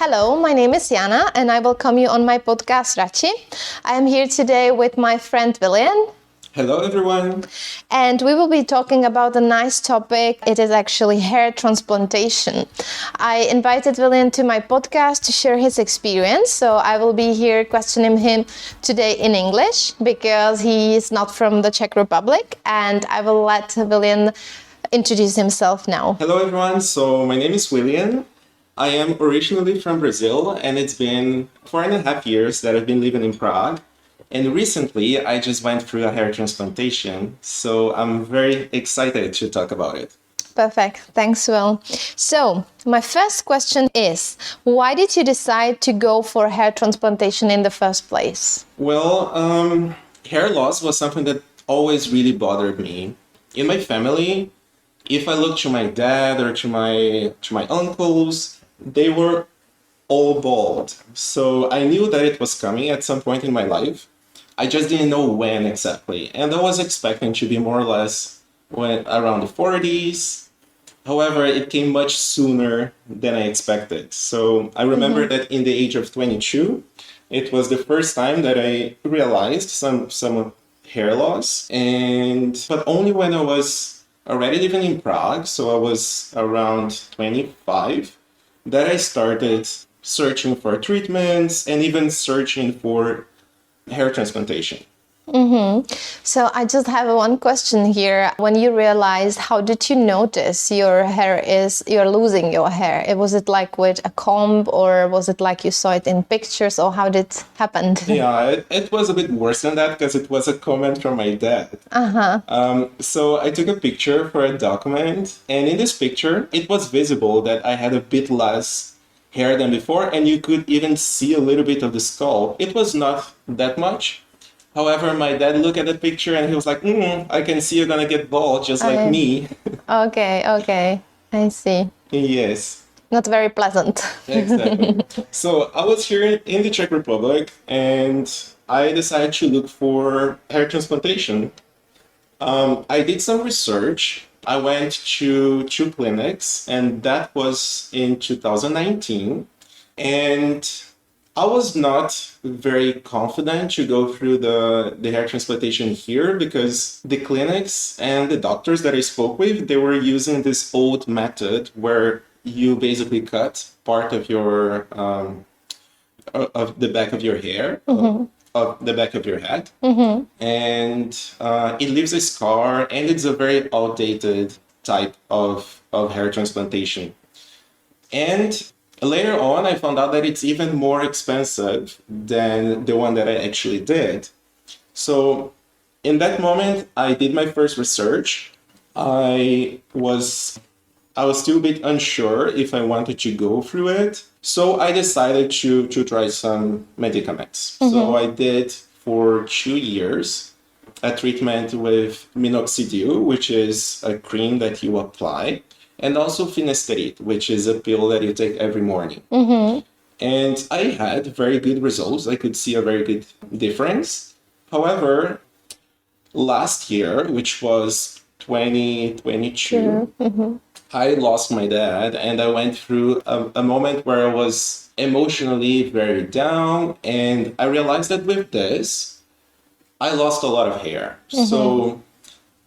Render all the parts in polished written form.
Hello, my name is Jana and I welcome you on my podcast Rachi. I am here today with my friend Willian. Hello everyone. And we will be talking about a nice topic. It is actually hair transplantation. I invited Willian to my podcast to share his experience. So I will be here questioning him today in English because he is not from the Czech Republic. And I will let Willian introduce himself now. Hello everyone. So my name is Willian. I am originally from Brazil and it's been 4.5 years that I've been living in Prague. And recently I just went through a hair transplantation. So I'm very excited to talk about it. Perfect. Thanks, Will. So my first question is, why did you decide to go for hair transplantation in the first place? Well, hair loss was something that always really bothered me. In my family, if I look to my dad or to my uncles, they were all bald. So I knew that it was coming at some point in my life. I just didn't know when exactly. And I was expecting to be more or less around the 40s. However, it came much sooner than I expected. So I remember that in the age of 22, it was the first time that I realized some hair loss. But only when I was already living in Prague, so I was around 25, that I started searching for treatments and even searching for hair transplantation. So I just have one question here. When you realized, how did you notice you're losing your hair? Was it like with a comb or was it like you saw it in pictures or how did it happen? Yeah, it was a bit worse than that because it was a comment from my dad. So I took a picture for a document and in this picture, it was visible that I had a bit less hair than before and you could even see a little bit of the scalp. It was not that much. However, my dad looked at the picture and he was like, I can see you're gonna get bald just like me. Okay. I see. Yes. Not very pleasant. Exactly. So I was here in the Czech Republic and I decided to look for hair transplantation. I did some research. I went to 2 clinics and that was in 2019. And I was not very confident to go through the hair transplantation here because the clinics and the doctors that I spoke with, they were using this old method where you basically cut part of your of the back of your hair, of the back of your head, and it leaves a scar, and it's a very outdated type of hair transplantation. And later on, I found out that it's even more expensive than the one that I actually did. So in that moment, I did my first research. I was still a bit unsure if I wanted to go through it. So I decided to try some medicaments. So I did for 2 years a treatment with minoxidil, which is a cream that you apply, and also finasteride, which is a pill that you take every morning. And I had very good results. I could see a very good difference. However, last year, which was 2022, I lost my dad and I went through a moment where I was emotionally very down. And I realized that with this, I lost a lot of hair. So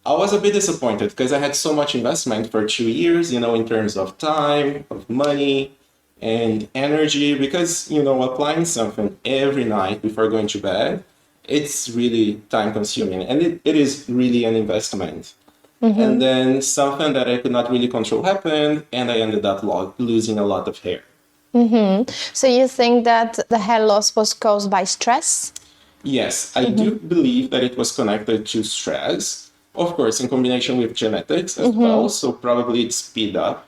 I was a bit disappointed because I had so much investment for 2 years, in terms of time, of money, and energy. Because, applying something every night before going to bed, it's really time consuming and it is really an investment. And then something that I could not really control happened and I ended up losing a lot of hair. So you think that the hair loss was caused by stress? Yes, I do believe that it was connected to stress. Of course, in combination with genetics as well, so probably it speed up.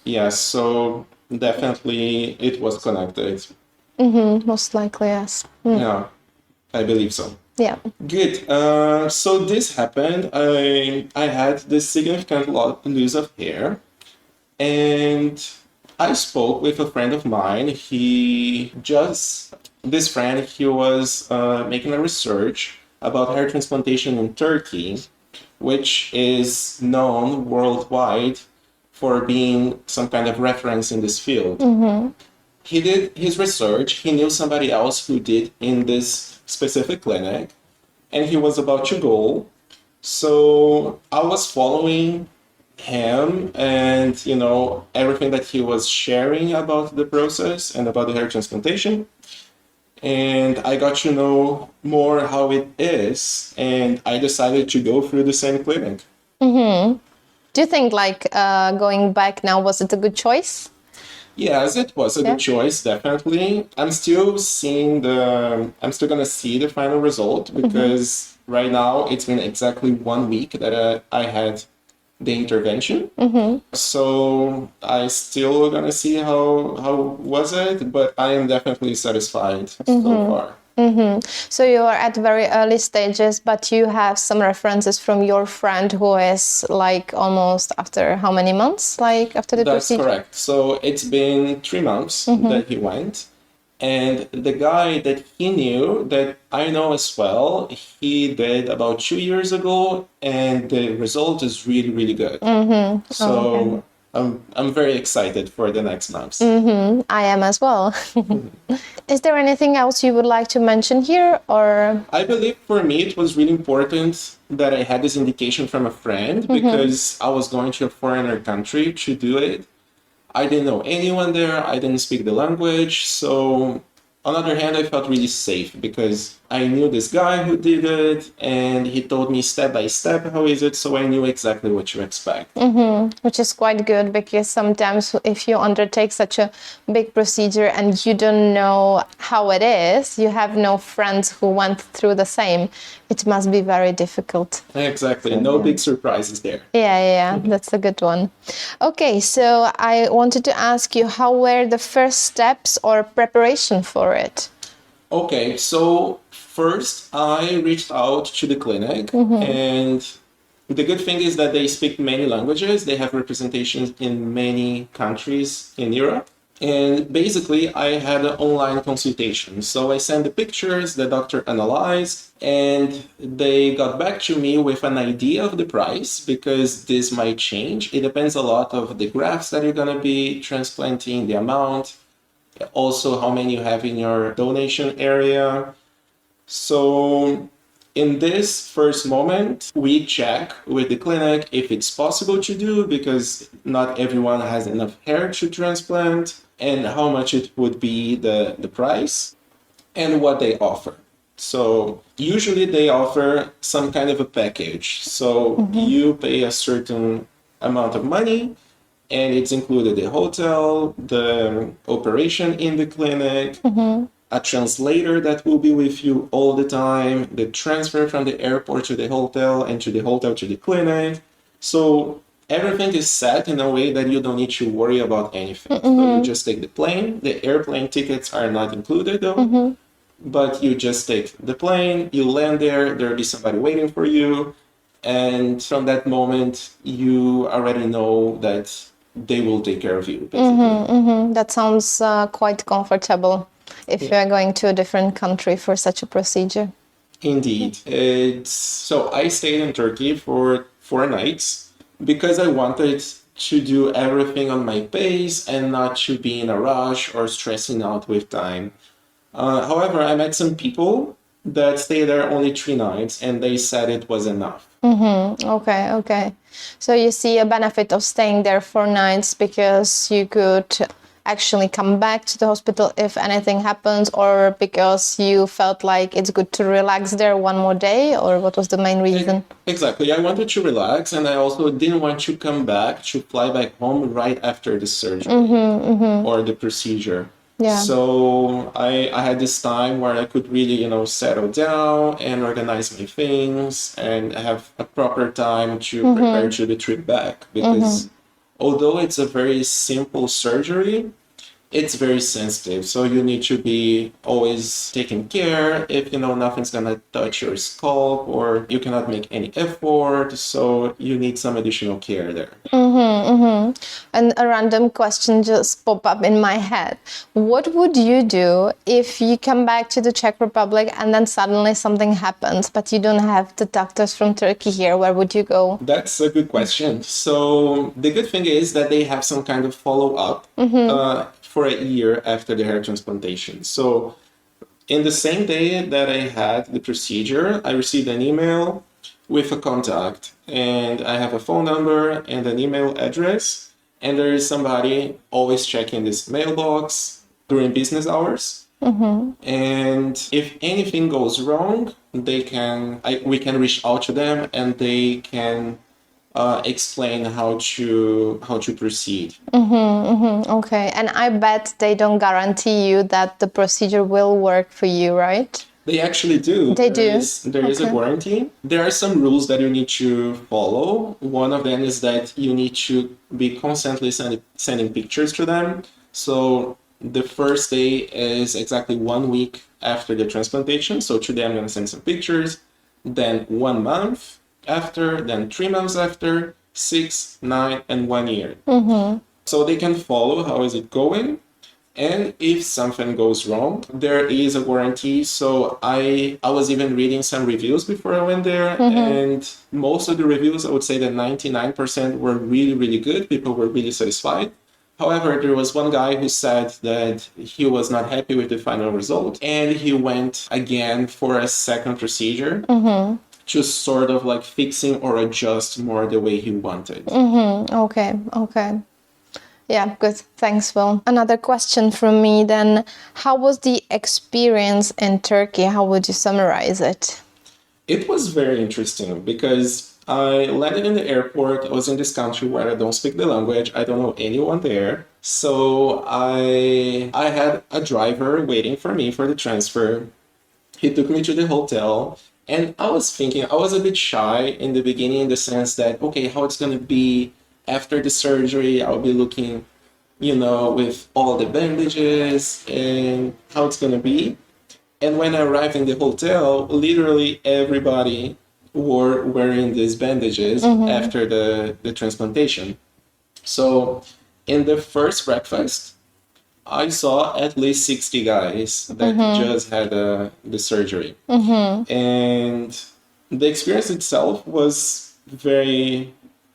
Yes, so definitely it was connected. Most likely, yes. Yeah, I believe so. Yeah. Good. So this happened. I had this significant loss of hair, and I spoke with a friend of mine. This friend, he was making a research about hair transplantation in Turkey, which is known worldwide for being some kind of reference in this field. He did his research, he knew somebody else who did in this specific clinic, and he was about to go. So I was following him and, everything that he was sharing about the process and about the hair transplantation. And I got to know more how it is, and I decided to go through the same clinic. Do you think going back now, was it a good choice? Yes, it was a good choice, definitely. I'm still gonna see the final result because right now it's been exactly 1 week that I had the intervention. So I still gonna see how was it, but I am definitely satisfied so far. So you are at very early stages, but you have some references from your friend who is almost after how many months, after the procedure? That's correct. So it's been 3 months that he went. And the guy that he knew, that I know as well, he did about 2 years ago, and the result is really, really good. So I'm very excited for the next months. I am as well. Is there anything else you would like to mention here, or? I believe for me it was really important that I had this indication from a friend because I was going to a foreigner country to do it. I didn't know anyone there. I didn't speak the language. So on the other hand, I felt really safe because I knew this guy who did it and he told me step by step how is it. So I knew exactly what to expect. Which is quite good because sometimes if you undertake such a big procedure and you don't know how it is, you have no friends who went through the same, it must be very difficult. Exactly. No big surprises there. Yeah, that's a good one. Okay, so I wanted to ask you, how were the first steps or preparation for it? Okay, so first I reached out to the clinic, and the good thing is that they speak many languages. They have representations in many countries in Europe. And basically, I had an online consultation. So I sent the pictures, the doctor analyzed, and they got back to me with an idea of the price because this might change. It depends a lot of the grafts that you're going to be transplanting, the amount, also how many you have in your donation area. So in this first moment, we check with the clinic if it's possible to do because not everyone has enough hair to transplant, and how much it would be the price and what they offer. So usually they offer some kind of a package. So you pay a certain amount of money and it's included the hotel, the operation in the clinic, a translator that will be with you all the time, the transfer from the airport to the hotel and to the hotel to the clinic. So everything is set in a way that you don't need to worry about anything. So you just take the plane. The airplane tickets are not included though, but you just take the plane, you land there, there'll be somebody waiting for you. And from that moment, you already know that they will take care of you, basically. That sounds quite comfortable if you are going to a different country for such a procedure. Indeed. So I stayed in Turkey for 4 nights because I wanted to do everything on my pace and not to be in a rush or stressing out with time. However, I met some people that stayed there only 3 nights and they said it was enough. Okay. So you see a benefit of staying there 4 nights because you could actually come back to the hospital if anything happens, or because you felt like it's good to relax there one more day, or what was the main reason? Exactly. I wanted to relax and I also didn't want to come back to fly back home right after the surgery or the procedure. Yeah. So I had this time where I could really, settle down and organize my things and have a proper time to prepare to the trip back. Because although it's a very simple surgery, it's very sensitive. So you need to be always taking care if nothing's gonna touch your scalp, or you cannot make any effort. So you need some additional care there. And a random question just popped up in my head. What would you do if you come back to the Czech Republic and then suddenly something happens, but you don't have the doctors from Turkey here? Where would you go? That's a good question. So the good thing is that they have some kind of follow-up for a year after the hair transplantation. So in the same day that I had the procedure, I received an email with a contact, and I have a phone number and an email address, and there is somebody always checking this mailbox during business hours. And if anything goes wrong, we can reach out to them, and they can explain how to proceed. Okay, and I bet they don't guarantee you that the procedure will work for you, right? They actually do. They do? There is a warranty. There are some rules that you need to follow. One of them is that you need to be constantly sending pictures to them. So the first day is exactly 1 week after the transplantation. So today I'm going to send some pictures. Then 1 month after, then 3 months after, 6, 9, and 1 year. So they can follow how is it going. And if something goes wrong, there is a warranty. So I was even reading some reviews before I went there, and most of the reviews, I would say that 99% were really, really good. People were really satisfied. However, there was one guy who said that he was not happy with the final result, and he went again for a second procedure, just sort of like fixing or adjust more the way he wanted. Okay. Yeah, good. Thanks, Will. Another question from me then. How was the experience in Turkey? How would you summarize it? It was very interesting because I landed in the airport. I was in this country where I don't speak the language. I don't know anyone there. So I had a driver waiting for me for the transfer. He took me to the hotel. And I was thinking, I was a bit shy in the beginning in the sense that, okay, how it's going to be after the surgery. I'll be looking, with all the bandages and how it's going to be. And when I arrived in the hotel, literally everybody were wearing these bandages after the transplantation. So in the first breakfast, I saw at least 60 guys that just had the surgery. And the experience itself was very,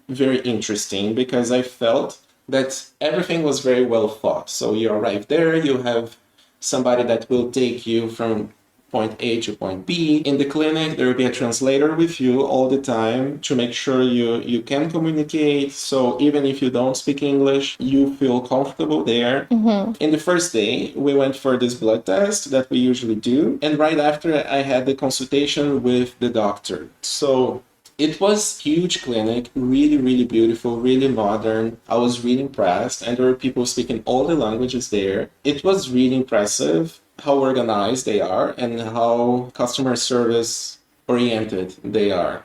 very interesting because I felt that everything was very well thought. So you arrive there, you have somebody that will take you from point A to point B. In the clinic, there will be a translator with you all the time to make sure you can communicate. So even if you don't speak English, you feel comfortable there. In the first day, we went for this blood test that we usually do. And right after, I had the consultation with the doctor. So it was a huge clinic, really, really beautiful, really modern. I was really impressed. And there were people speaking all the languages there. It was really impressive how organized they are and how customer service oriented they are.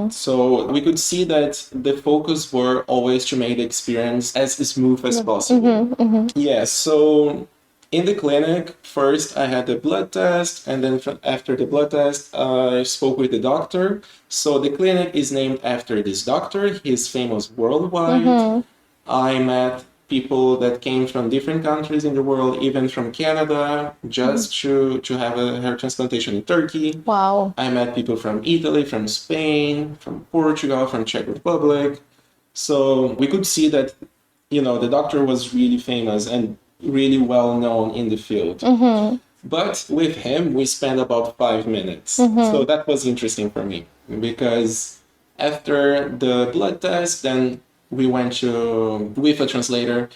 So we could see that the focus were always to make the experience as smooth as possible. Yeah, so in the clinic, first I had the blood test, and then after the blood test, I spoke with the doctor. So the clinic is named after this doctor. He's famous worldwide. I met people that came from different countries in the world, even from Canada, just to have a hair transplantation in Turkey. Wow. I met people from Italy, from Spain, from Portugal, from Czech Republic. So we could see that, the doctor was really famous and really well known in the field. But with him, we spent about 5 minutes. So that was interesting for me because after the blood test, then we went with a translator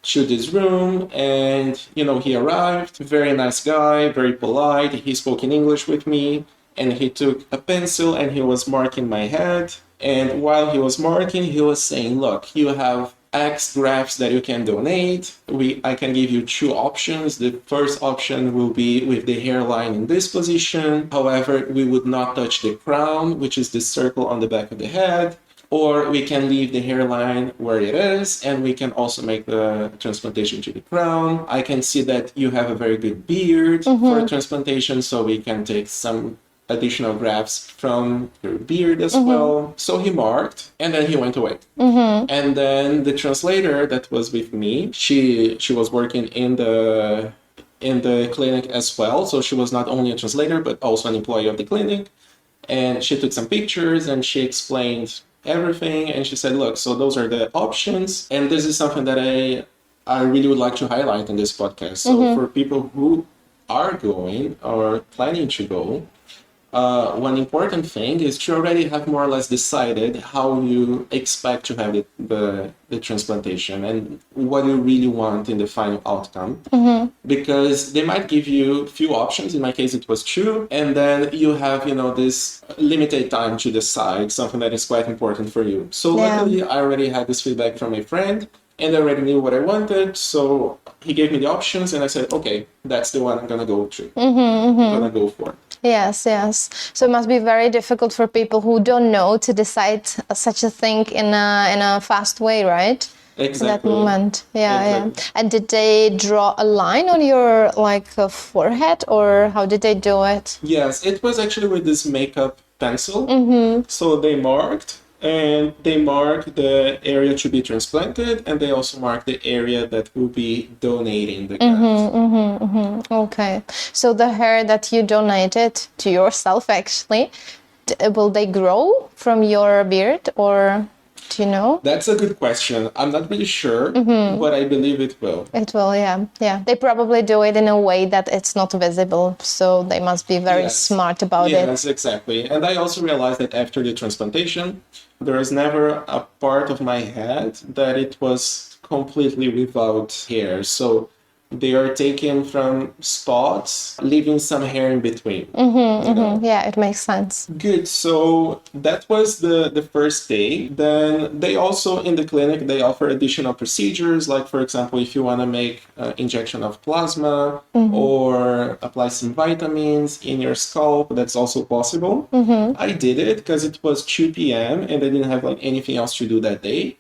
to this room, and he arrived, very nice guy, very polite. He spoke in English with me, and he took a pencil and he was marking my head. And while he was marking, he was saying, look, you have X grafts that you can donate. I can give you 2 options. The first option will be with the hairline in this position. However, we would not touch the crown, which is the circle on the back of the head. or we can leave the hairline where it is, and we can also make the transplantation to the crown. I can see that you have a very good beard for transplantation, so we can take some additional grafts from your beard as well. So he marked, and then he went away. And then the translator that was with me, she was working in the clinic as well. So she was not only a translator, but also an employee of the clinic. And she took some pictures and she explained everything. And she said, look, so those are the options. And this is something that I really would like to highlight in this podcast. So for people who are going or planning to go, one important thing is to already have more or less decided how you expect to have the transplantation and what you really want in the final outcome. Because they might give you few options. In my case, it was two. And then you have, this limited time to decide something that is quite important for you. So luckily, I already had this feedback from a friend and I already knew what I wanted. So he gave me the options and I said, okay, that's the one I'm going to go to. I'm going to go for. Yes. So it must be very difficult for people who don't know to decide such a thing in a fast way, right? Exactly. In that moment. Yeah. Exactly. And did they draw a line on your forehead, or how did they do it? Yes, it was actually with this makeup pencil. So they marked the area to be transplanted, and they also marked the area that will be donating the graft. Okay. So the hair that you donated to yourself, actually, will they grow from your beard, or do you know? That's a good question. I'm not really sure, but I believe it will. It will, yeah. They probably do it in a way that it's not visible, so they must be very smart about it. Yes, exactly. And I also realized that after the transplantation, there is never a part of my head that it was completely without hair. So they are taken from spots, leaving some hair in between. Yeah, it makes sense. Good. So that was the first day. Then they also, in the clinic, they offer additional procedures. Like, for example, if you want to make injection of plasma or apply some vitamins in your scalp, that's also possible. I did it because it was 2 p.m. and I didn't have anything else to do that day.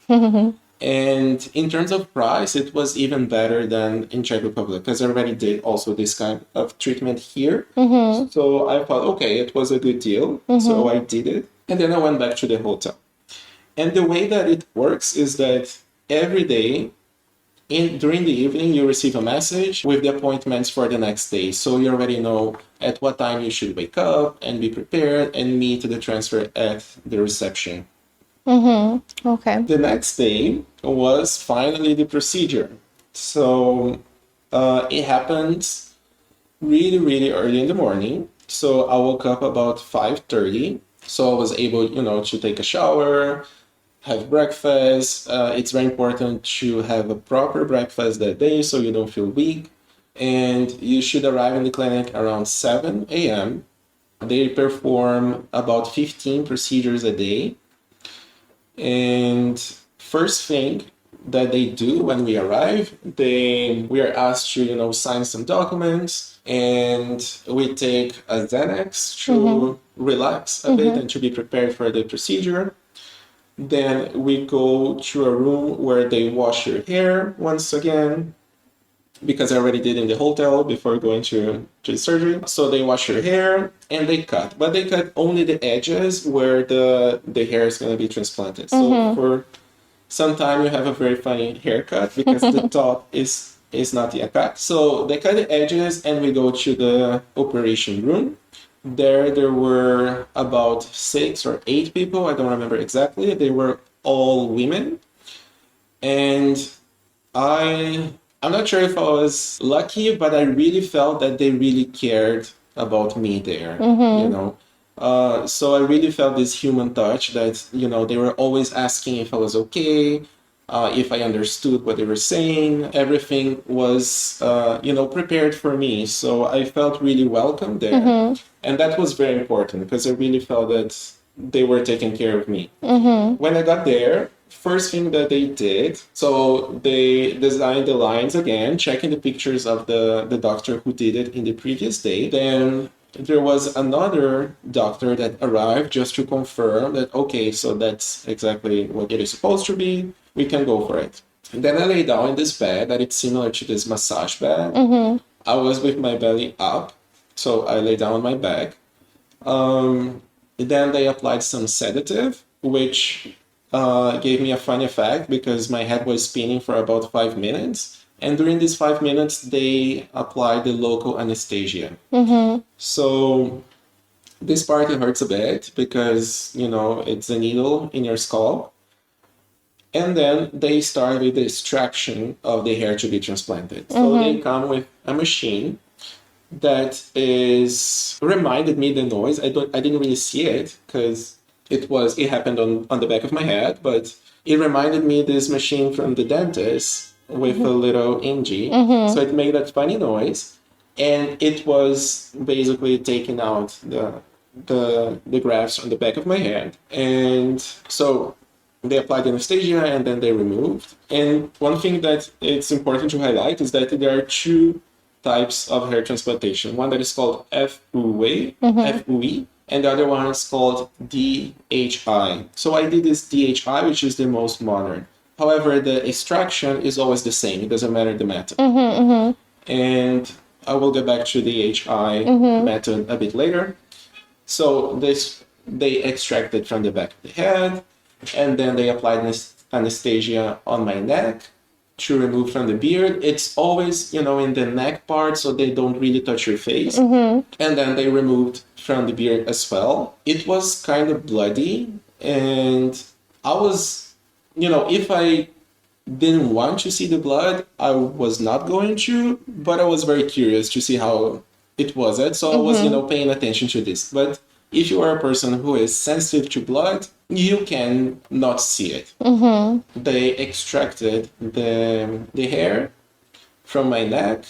And in terms of price, it was even better than in Czech Republic because I already did also this kind of treatment here. So I thought, okay, it was a good deal. So I did it. And then I went back to the hotel. And the way that it works is that every day during the evening, you receive a message with the appointments for the next day. So you already know at what time you should wake up and be prepared and meet the transfer at the reception. Okay. The next day was finally the procedure. So it happened really, really early in the morning. So I woke up about 5:30. So I was able, to take a shower, have breakfast. It's very important to have a proper breakfast that day so you don't feel weak. And you should arrive in the clinic around 7 a.m. They perform about 15 procedures a day. And first thing that they do when we arrive, we are asked to, sign some documents, and we take a Xanax to relax a bit and to be prepared for the procedure. Then we go to a room where they wash your hair once again, because I already did in the hotel before going to the surgery. So they wash your hair and they cut, but they cut only the edges where the hair is going to be transplanted. So for some time you have a very funny haircut because the top is not yet cut. So they cut the edges and we go to the operation room. There were about 6 or 8 people, I don't remember exactly. They were all women. And I'm not sure if I was lucky, but I really felt that they really cared about me there, So I really felt this human touch that, they were always asking if I was okay, if I understood what they were saying. Everything was, prepared for me. So I felt really welcome there. And that was very important because I really felt that they were taking care of me. When I got there, first thing that they did, so they designed the lines again, checking the pictures of the doctor who did it in the previous day. Then there was another doctor that arrived just to confirm that, okay, so that's exactly what it is supposed to be. We can go for it. And then I lay down in this bed that it's similar to this massage bed. I was with my belly up, so I lay down on my back. Then they applied some sedative, which gave me a fun effect because my head was spinning for about 5 minutes. And during these 5 minutes, they applied the local anesthesia. So this part hurts a bit because, it's a needle in your skull. And then they start with the extraction of the hair to be transplanted. So they come with a machine that is reminded me the noise. I didn't really see it because it happened on the back of my head, but it reminded me this machine from the dentist with a little ingie. So it made that funny noise, and it was basically taking out the grafts on the back of my head. And so they applied anesthesia and then they removed. And one thing that it's important to highlight is that there are two types of hair transplantation. One that is called FUE, and the other one is called DHI. So I did this DHI, which is the most modern. However, the extraction is always the same. It doesn't matter the method. And I will get back to the HI method a bit later. So they extracted from the back of the head, and then they applied anesthesia on my neck to remove from the beard. It's always, in the neck part, so they don't really touch your face. And then they removed from the beard as well. It was kind of bloody, and I was, if I didn't want to see the blood, I was not going to, but I was very curious to see how it was. So I was, paying attention to this. But if you are a person who is sensitive to blood, you can not see it. They extracted the hair from my neck,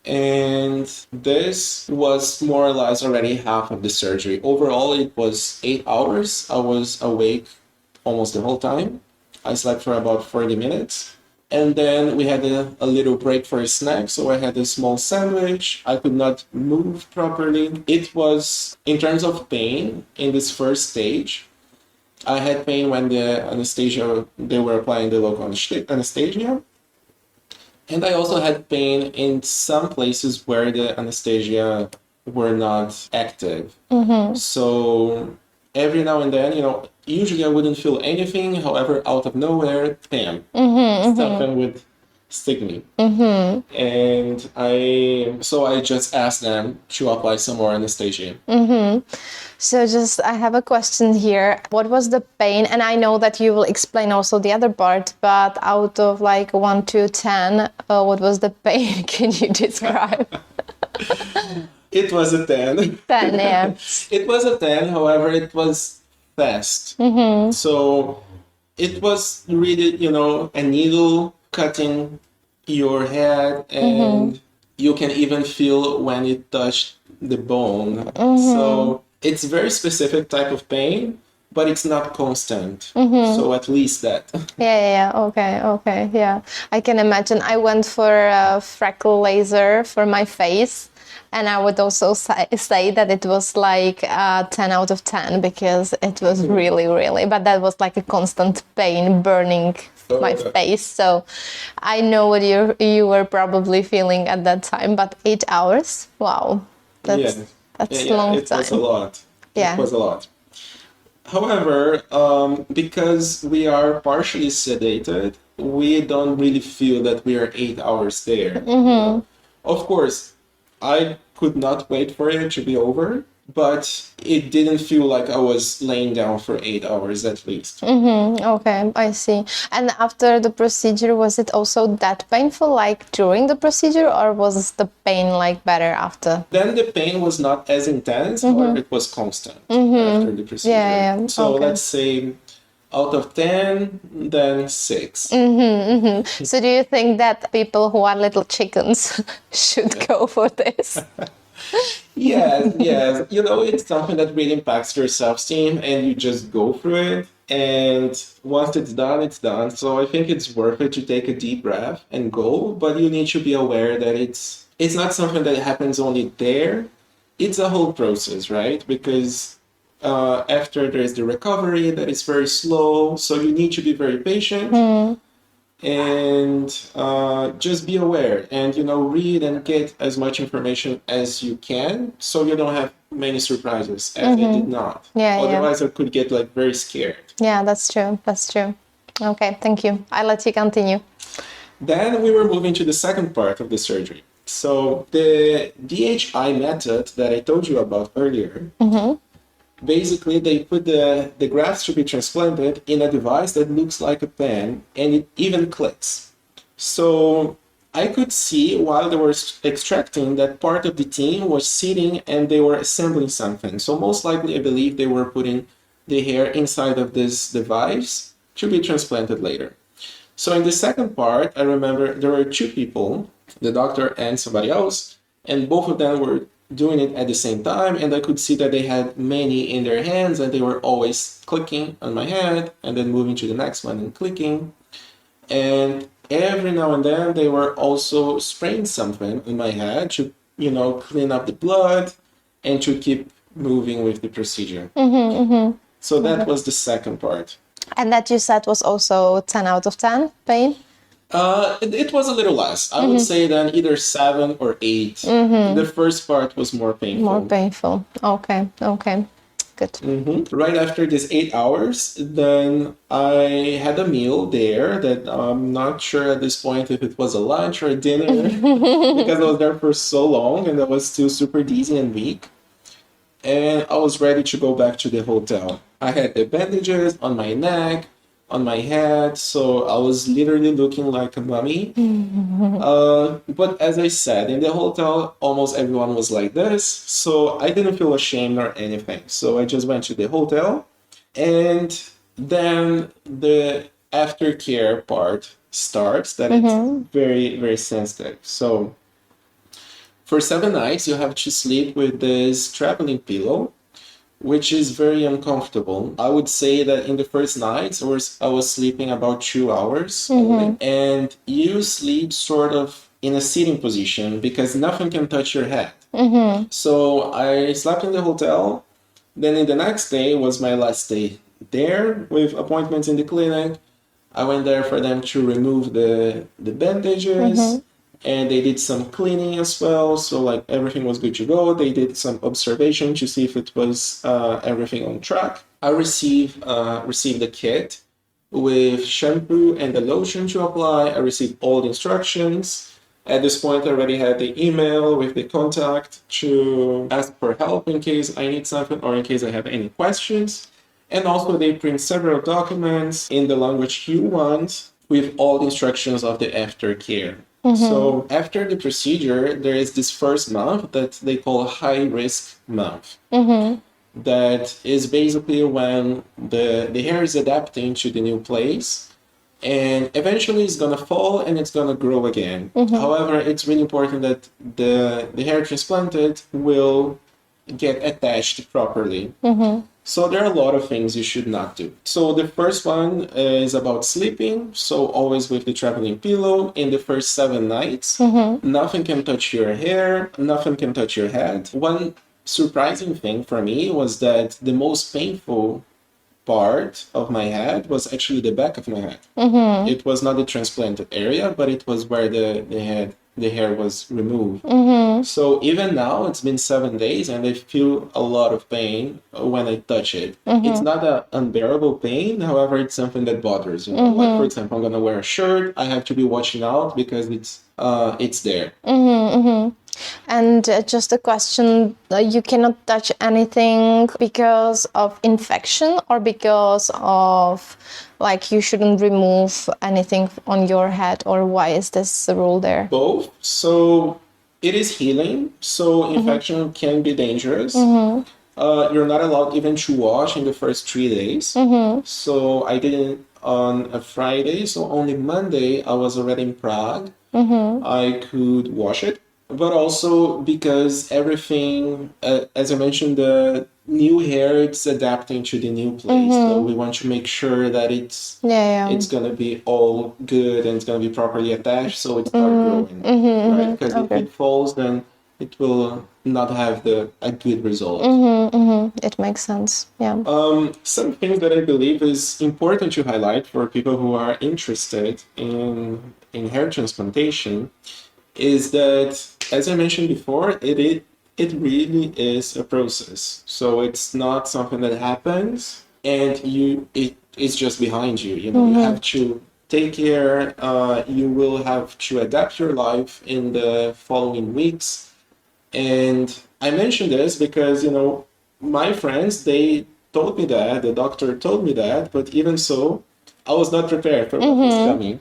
and this was more or less already half of the surgery. Overall, it was 8 hours. I was awake almost the whole time. I slept for about 40 minutes. And then we had a little break for a snack, so I had a small sandwich. I could not move properly. It was, in terms of pain, in this first stage, I had pain when they were applying the local anesthesia. And I also had pain in some places where the anesthesia were not active. So every now and then, usually I wouldn't feel anything. However, out of nowhere, bam, something would stick me. And I just asked them to apply some more anesthesia. So I have a question here. What was the pain? And I know that you will explain also the other part, but out of 1 to 10, what was the pain? Can you describe? It was a 10. 10, yeah. It was a 10, however, it was fast. So it was really, a needle cutting your head, and you can even feel when it touched the bone. So it's very specific type of pain, but it's not constant. So at least that. Yeah. Okay. Yeah. I can imagine. I went for a freckle laser for my face. And I would also say that it was 10 out of 10 because it was really, really, but that was a constant pain burning my face. So I know what you were probably feeling at that time, but 8 hours, wow, that's a long time. It was a lot. Yeah. It was a lot. However, because we are partially sedated, we don't really feel that we are 8 hours there. Of course, I could not wait for it to be over, but it didn't feel like I was laying down for 8 hours at least. Okay, I see. And after the procedure, was it also that painful during the procedure, or was the pain better after? Then the pain was not as intense, however, it was constant after the procedure. Yeah. So okay. let's say out of 10, then 6. So do you think that people who are little chickens should go for this? Yes. It's something that really impacts your self-esteem, and you just go through it. And once it's done, it's done. So I think it's worth it to take a deep breath and go, but you need to be aware that it's not something that happens only there. it's a whole process, right? Because after there's the recovery that is very slow, so you need to be very patient and just be aware and read and get as much information as you can, so you don't have many surprises as I did not. Yeah, Otherwise, I could get like very scared. Yeah, that's true. That's true. Okay, thank you. I'll let you continue. Then we were moving to the second part of the surgery. So the DHI method that I told you about earlier, basically they put the grafts to be transplanted in a device that looks like a pen and it even clicks. So I could see while they were extracting that part of the team was sitting and they were assembling something. So most likely I believe they were putting the hair inside of this device to be transplanted later. So in the second part, I remember there were two people, the doctor and somebody else, and both of them were doing it at the same time, and I could see that they had many in their hands, and they were always clicking on my head, and then moving to the next one and clicking. And every now and then, they were also spraying something on my head to, clean up the blood and to keep moving with the procedure. So that was the second part. And that you said was also 10 out of 10 pain? It was a little less. I would say then either 7 or 8. The first part was more painful. More painful. Okay. Good. Right after these 8 hours, then I had a meal there that I'm not sure at this point if it was a lunch or a dinner because I was there for so long and I was still super dizzy and weak. And I was ready to go back to the hotel. I had the bandages on my neck, on my head, so I was literally looking like a mummy. But as I said, in the hotel, almost everyone was like this, so I didn't feel ashamed or anything. So I just went to the hotel, and then the aftercare part starts, that it's very, very sensitive. So for 7 nights, you have to sleep with this traveling pillow, which is very uncomfortable. I would say that in the first nights, I was sleeping about 2 hours only, and you sleep sort of in a sitting position because nothing can touch your head. So I slept in the hotel. Then in the next day was my last day there with appointments in the clinic. I went there for them to remove the bandages. And they did some cleaning as well, so like everything was good to go. They did some observation to see if it was everything on track. I received a kit with shampoo and the lotion to apply. I received all the instructions. At this point, I already had the email with the contact to ask for help in case I need something or in case I have any questions. And also they print several documents in the language you want with all the instructions of the aftercare. So after the procedure, there is this first month that they call high risk month. That is basically when the hair is adapting to the new place and eventually it's gonna fall and it's gonna grow again. However, it's really important that the hair transplanted will get attached properly. So there are a lot of things you should not do. So the first one is about sleeping. So always with the traveling pillow in the first 7 nights. Nothing can touch your hair. Nothing can touch your head. One surprising thing for me was that the most painful part of my head was actually the back of my head. It was not the transplanted area, but it was where the hair was removed. So even now, it's been 7 days and I feel a lot of pain when I touch it. It's not an unbearable pain, however, it's something that bothers you. Like for example, I'm gonna wear a shirt, I have to be watching out because it's there. And just a question, you cannot touch anything because of infection or because of like you shouldn't remove anything on your head, or why is this the rule there? Both. So it is healing, so infection can be dangerous. You're not allowed even to wash in the first 3 days. So I did it on a Friday, so only Monday I was already in Prague. I could wash it. But also because everything, as I mentioned, the new hair, it's adapting to the new place. So we want to make sure that it's gonna be all good and it's gonna be properly attached, so it starts growing, right? Because if it falls, then it will not have a good result. It makes sense. Yeah. Some things that I believe is important to highlight for people who are interested in hair transplantation is that, as I mentioned before, it really is a process. So it's not something that happens and it's just behind you. You know, you have to take care. You will have to adapt your life in the following weeks. And I mentioned this because, you know, my friends, they told me that, the doctor told me that, but even so, I was not prepared for what was coming.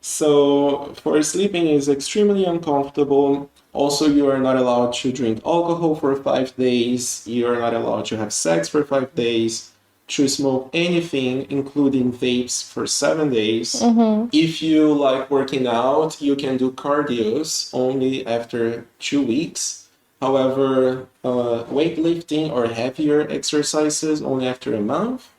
So for sleeping is extremely uncomfortable. Also, you are not allowed to drink alcohol for 5 days. You are not allowed to have sex for 5 days. To smoke anything, including vapes, for 7 days. If you like working out, you can do cardios only after 2 weeks. However, weightlifting or heavier exercises only after a month.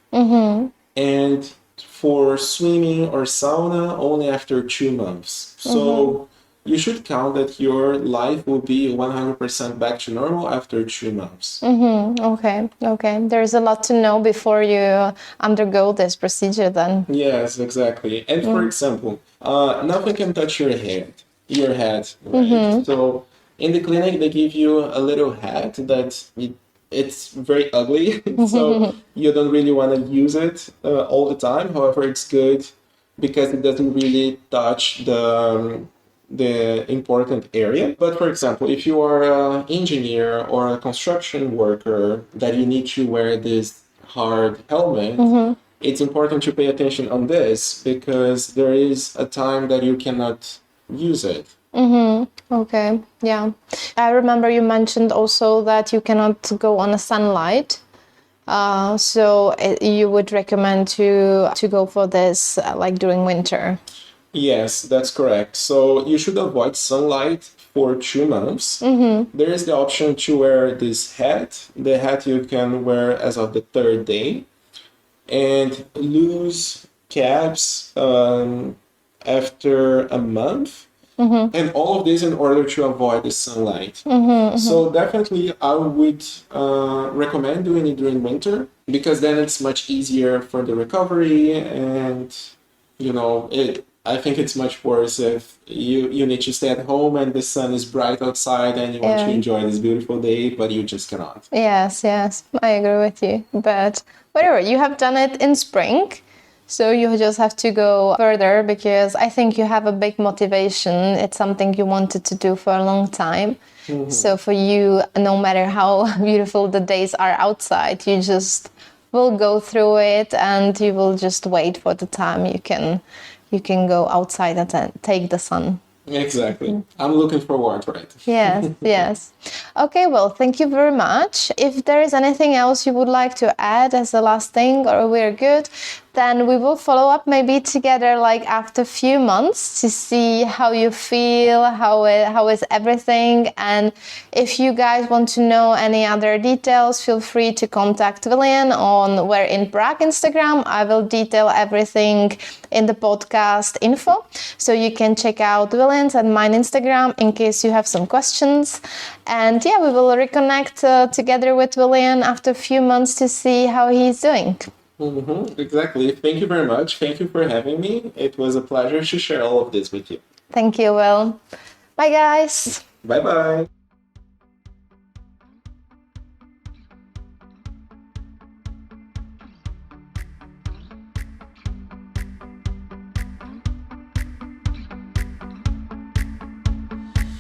And for swimming or sauna only after 2 months. So you should count that your life will be 100% back to normal after 2 months. Okay. There's a lot to know before you undergo this procedure then. Yes, exactly. And for example, nothing can touch your head, right? So in the clinic, they give you a little hat that it's very ugly, so you don't really want to use it all the time. However, it's good because it doesn't really touch the important area. But for example, if you are an engineer or a construction worker that you need to wear this hard helmet, it's important to pay attention on this because there is a time that you cannot use it. Okay, yeah. I remember you mentioned also that you cannot go on a sunlight. You would recommend to go for this like during winter. Yes, that's correct. So you should avoid sunlight for 2 months. There is the option to wear this hat. The hat you can wear as of the third day, and loose caps after a month. And all of this in order to avoid the sunlight. So definitely I would recommend doing it during winter because then it's much easier for the recovery and you know I think it's much worse if you need to stay at home and the sun is bright outside and you want to enjoy this beautiful day, but you just cannot. Yes, I agree with you. But whatever, you have done it in spring. So you just have to go further because I think you have a big motivation. It's something you wanted to do for a long time. So for you, no matter how beautiful the days are outside, you just will go through it and you will just wait for the time you can go outside and take the sun. Exactly. I'm looking forward to it. Yes. Okay, well, thank you very much. If there is anything else you would like to add as the last thing, or we're good, then we will follow up maybe together like after a few months to see how you feel, how is everything. And if you guys want to know any other details, feel free to contact Willian on We're in Prague Instagram. I will detail everything in the podcast info. So you can check out Willian's and mine Instagram in case you have some questions. And yeah, we will reconnect together with Willian after a few months to see how he's doing. Exactly. Thank you very much. Thank you for having me. It was a pleasure to share all of this with you. Thank you, Will. Bye, guys. Bye-bye.